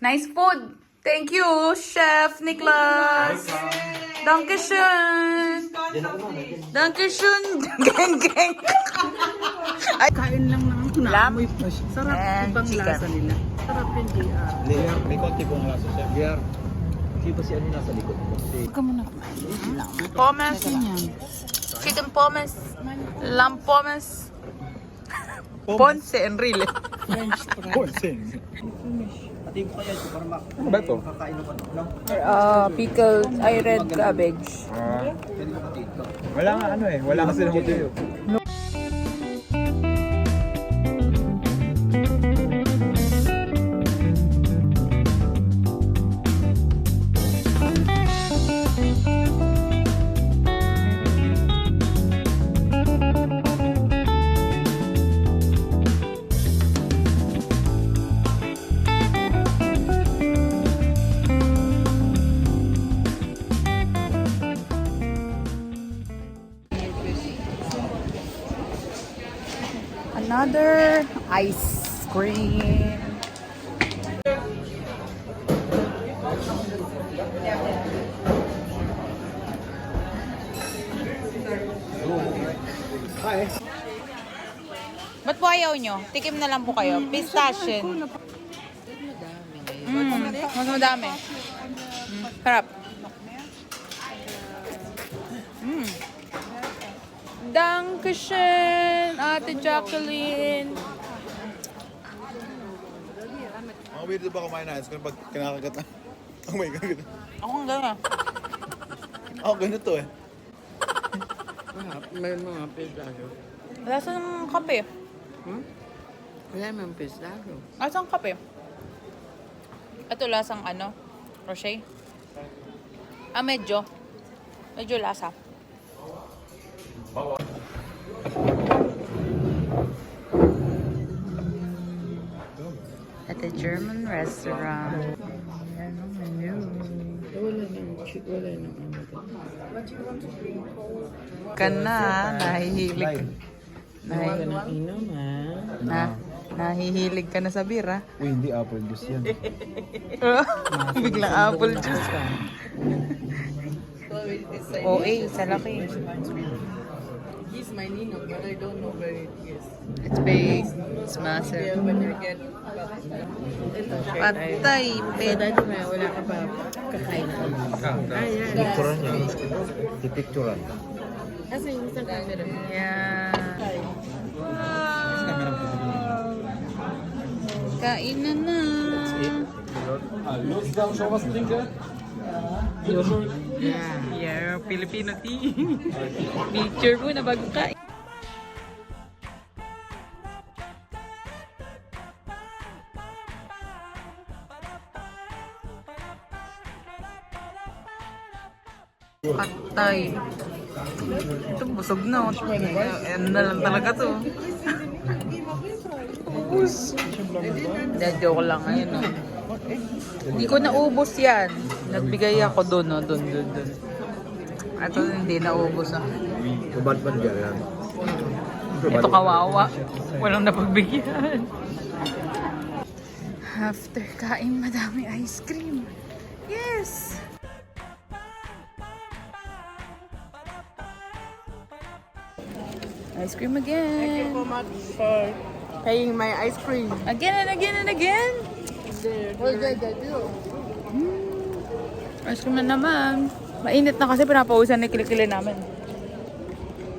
Nice food. Thank you, Chef Nicholas. Dankeschön. Dankeschön. Geng, geng. Kain lang naman ko na Lamb amoy pa siya. Sarap and ibang chicken. lasa nila. Sarap yung JR. May konti pong lasa siya. JR. Hindi ba si ano nasa likod mo? Huwag ka muna kumain. Pommes. Ganyan. Chicken pommes. Lamb pommes. Ponce, Enrile. French fries. Ponsen. Ating ko kaya ito para Ano ba ito? makakain ko no? Pickled, red cabbage. Pwede ko dito. Wala nga ano eh. Wala kasi ng hotel. Another ice cream. Ba't po ayaw nyo? Tikim na lang po kayo. Pistachio. Mas madami. Sarap. Dankeschön, Ate Jacqueline. Ang weird ba kumain na ice cream pag kinakagat na? Oh my God. Ako ang gano'n. Ako ganito eh. May mga pistachio. Lasa ng kape. Wala mga pistachio. Lasang kape. Ito lasang ano? Rocher? Medyo. Medyo lasa. At a German restaurant. Yan ang menu. Wala nang wala nang ano. Ka na, nahihilig. Wala nang inom ha. Nahihilig ka na sa beer, Uy, hindi apple juice yan. Biglang apple juice. OA, sa laki. He's my ninong, but I don't know where it is. It's big. It's massive. When you get ito, Patay, So, pet. dati may wala ka pa kakain ka. Yan. Picturean niya. Pipicturean. Kasi yung isang camera. Yan. Kain na na. Yeah, Filipino tea. Picture mo na bago kain. Patay. Ito, busog na. Ano na lang talaga to. Ubus. Joke lang ngayon. No? Hindi ko naubos yan. Nagbigay ako doon. No? Doon. Ito hindi naubos. Kubad-bad yan. Ito kawawa. Walang napagbigyan. After kain, madami ice cream. Yes! Ice cream again. Thank you so much for paying my ice cream. Again and again and again. Ice cream na naman. Mainit na kasi pinapawisan ni Kilikili namin.